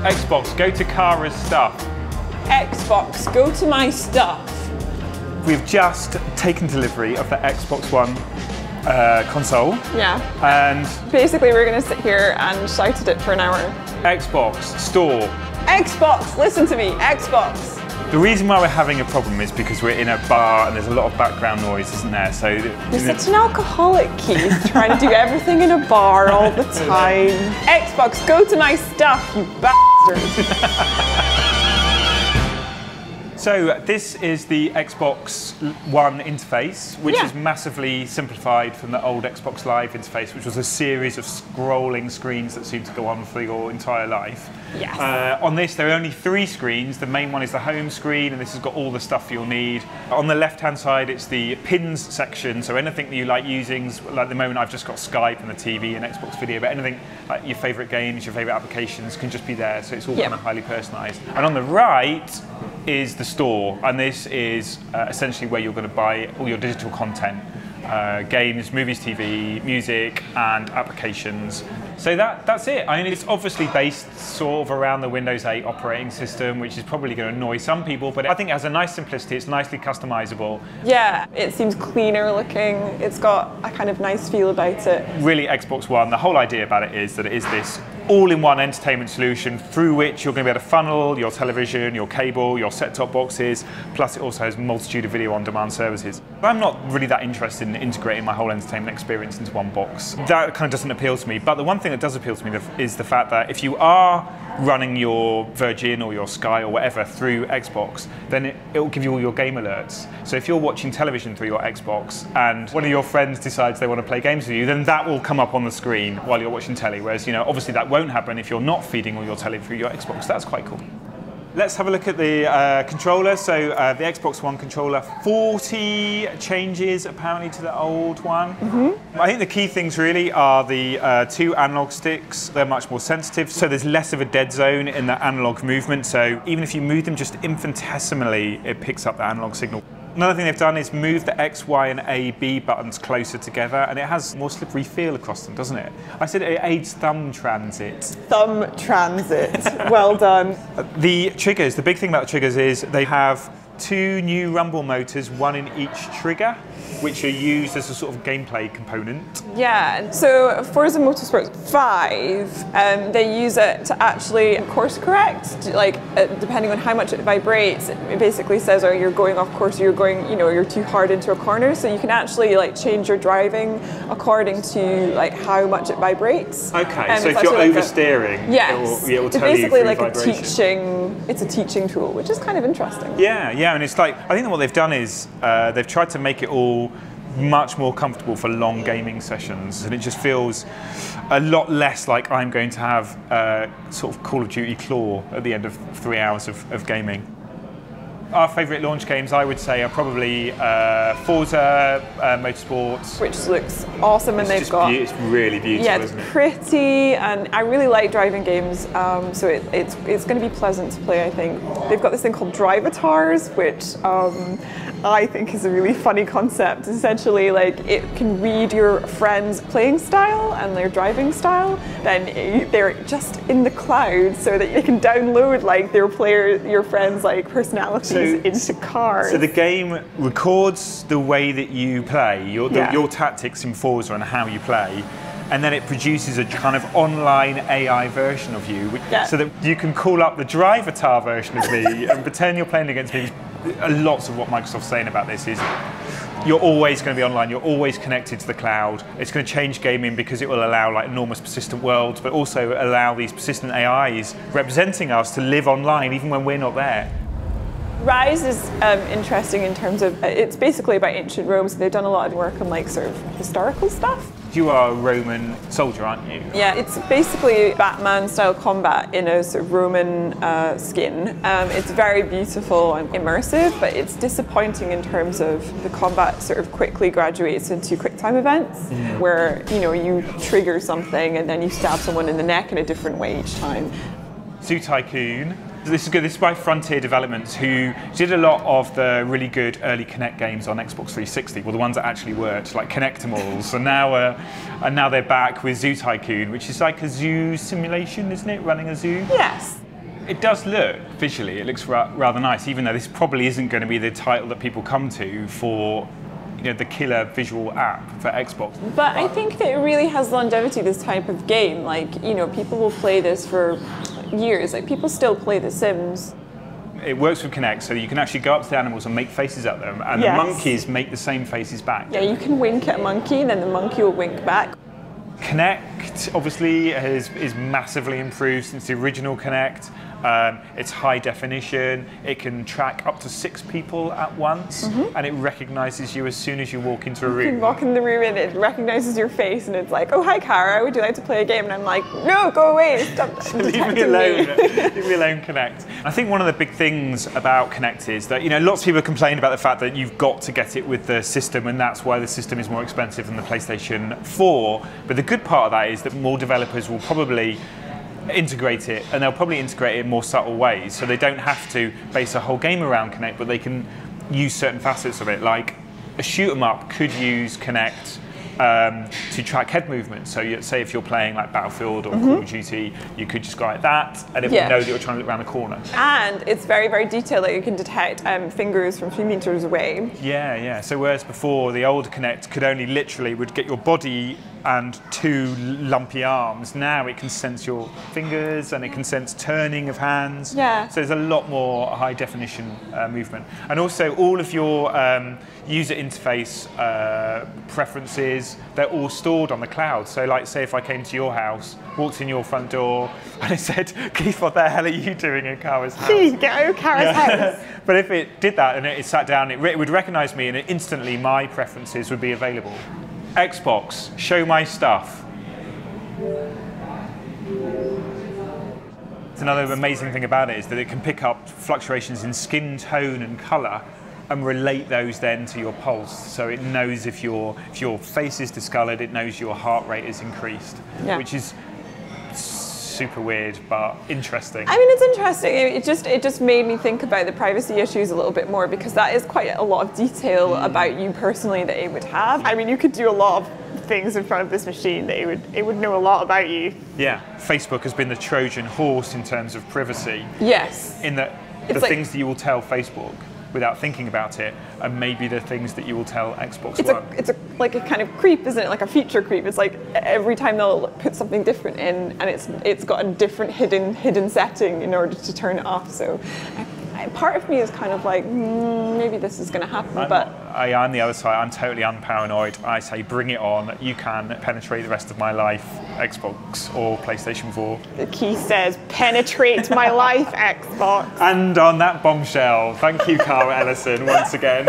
Xbox, go to Cara's stuff. Xbox, go to my stuff. We've just taken delivery of the Xbox One console. Yeah. And basically we're going to sit here and shout at it for an hour. Xbox, store. Xbox, listen to me, Xbox. The reason why we're having a problem is because we're in a bar and there's a lot of background noise, isn't there? So you're such an alcoholic, Keith, trying to do everything in a bar all the time. Xbox, go to my stuff, you bastard. So this is the Xbox One interface, which is massively simplified from the old Xbox Live interface, which was a series of scrolling screens that seemed to go on for your entire life. Yes. On this, there are only 3 screens. The main one is the home screen, and this has got all the stuff you'll need. On the left-hand side, it's the pins section, so anything that you like using, like at the moment I've just got Skype and the TV and Xbox Video, but anything like your favourite games, your favourite applications can just be there, so it's all kind of highly personalised. And on the right is the store, and this is essentially where you're going to buy all your digital content, games, movies, TV, music, and applications. So that's it. I mean, it's obviously based sort of around the Windows 8 operating system, which is probably going to annoy some people, but I think it has a nice simplicity. It's nicely customizable. Yeah, it seems cleaner looking. It's got a kind of nice feel about it. Really, Xbox One, the whole idea about it is that it is this all-in-one entertainment solution through which you're going to be able to funnel your television, your cable, your set-top boxes, plus it also has a multitude of video on-demand services. I'm not really that interested in integrating my whole entertainment experience into one box. That kind of doesn't appeal to me, but the one thing that does appeal to me is the fact that if you are running your Virgin or your Sky or whatever through Xbox, then it will give you all your game alerts. So if you're watching television through your Xbox and one of your friends decides they want to play games with you, then that will come up on the screen while you're watching telly, whereas obviously that won't happen if you're not feeding all your telly through your Xbox. That's quite cool. Let's have a look at the controller. So the Xbox One controller, 40 changes apparently to the old one. I think the key things really are the 2 analog sticks. They're much more sensitive, so there's less of a dead zone in the analog movement. So even if you move them just infinitesimally, it picks up the analog signal. Another thing they've done is move the X, Y, and A, B buttons closer together, and it has more slippery feel across them, doesn't it? I said it aids thumb transit. Thumb transit. Well done. The triggers, the big thing about the triggers is they have 2 new rumble motors, 1 in each trigger, which are used as a sort of gameplay component. Yeah, so Forza Motorsport 5, they use it to actually course correct, like depending on how much it vibrates. It basically says, oh, you're going off course, or you're going, you're too hard into a corner. So you can actually change your driving according to how much it vibrates. Okay, so if you're oversteering, it will tell you basically like vibration. it's a teaching tool, which is kind of interesting. Yeah, and it's I think that what they've done is they've tried to make it all much more comfortable for long gaming sessions, and it just feels a lot less like I'm going to have sort of Call of Duty claw at the end of 3 hours of gaming. Our favourite launch games, I would say, are probably Forza Motorsport, which looks awesome, and they've got it's really beautiful. Yeah, it's isn't it? pretty, and I really like driving games, so it's going to be pleasant to play. I think they've got this thing called Drivatars, which I think is a really funny concept. Essentially, it can read your friend's playing style and their driving style. Then they're just in the cloud, so that you can download your friend's personalities into cars. So the game records the way that you play, your tactics in Forza and how you play, and then it produces a kind of online AI version of you, so that you can call up the Drivatar version of me and pretend you're playing against me. Lots of what Microsoft's saying about this is you're always going to be online, you're always connected to the cloud. It's going to change gaming because it will allow enormous persistent worlds, but also allow these persistent AIs representing us to live online even when we're not there. Rise is interesting in terms of, it's basically about ancient Rome, so they've done a lot of work on sort of historical stuff. You are a Roman soldier, aren't you? Yeah, it's basically Batman-style combat in a sort of Roman skin. It's very beautiful and immersive, but it's disappointing in terms of the combat sort of quickly graduates into quick-time events, where you trigger something and then you stab someone in the neck in a different way each time. Zoo Tycoon. This is good. This is by Frontier Developments, who did a lot of the really good early Kinect games on Xbox 360. Well, the ones that actually worked, like Kinectimals. And now they're back with Zoo Tycoon, which is like a zoo simulation, isn't it? Running a zoo. Yes. It does look visually. It looks rather nice, even though this probably isn't going to be the title that people come to for the killer visual app for Xbox. But I think that it really has longevity, this type of game. Like, people will play this for years. Like, people still play The Sims. It works with Kinect, so you can actually go up to the animals and make faces at them, and the monkeys make the same faces back. Yeah, you can wink at a monkey, and then the monkey will wink back. Kinect, obviously, is massively improved since the original Kinect. It's high definition. It can track up to 6 people at once, and it recognises you as soon as you walk into a room. You can walk in the room and it recognises your face, and it's like, "Oh, hi, Cara. Would you like to play a game?" And I'm like, "No, go away. Stop Leave me alone. Leave me alone, Kinect." I think one of the big things about Kinect is that lots of people complain about the fact that you've got to get it with the system, and that's why the system is more expensive than the PlayStation 4. But the good part of that is that more developers will probably integrate it, and they'll probably integrate it in more subtle ways, so they don't have to base a whole game around Kinect, but they can use certain facets of it. Like a shoot 'em up could use Kinect to track head movement. So say if you're playing like Battlefield or Call of Duty, you could just go like that, and it would know that you're trying to look around the corner. And it's very, very detailed. Like, you can detect fingers from a few meters away. Yeah. So whereas before the old Kinect could only would get your body and 2 lumpy arms, now it can sense your fingers and it can sense turning of hands. Yeah. So there's a lot more high definition movement. And also all of your user interface preferences, they're all stored on the cloud. So like, say if I came to your house, walked in your front door, and it said, "Keith, what the hell are you doing in Cara's house?" Please get out of Cara's house. But if it did that and it sat down, it would recognise me, and instantly my preferences would be available. Xbox, show my stuff. Another amazing thing about it is that it can pick up fluctuations in skin tone and colour and relate those then to your pulse. So it knows if your face is discoloured, it knows your heart rate is increased, which is super weird but interesting. I mean, it's interesting. It just made me think about the privacy issues a little bit more, because that is quite a lot of detail about you personally that it would have. I mean, you could do a lot of things in front of this machine that it would know a lot about you. Yeah, Facebook has been the Trojan horse in terms of privacy. Yes. In that the things that you will tell Facebook without thinking about it, and maybe the things that you will tell Xbox One. It's like a kind of creep, isn't it? Like a feature creep. It's like every time they'll put something different in, and it's got a different hidden setting in order to turn it off. So part of me is kind of like, maybe this is going to happen, I'm the other side. I'm totally unparanoid. I say, bring it on. You can penetrate the rest of my life, Xbox or PlayStation 4. The key says, penetrate my life, Xbox. And on that bombshell, thank you, Cara Ellison, once again.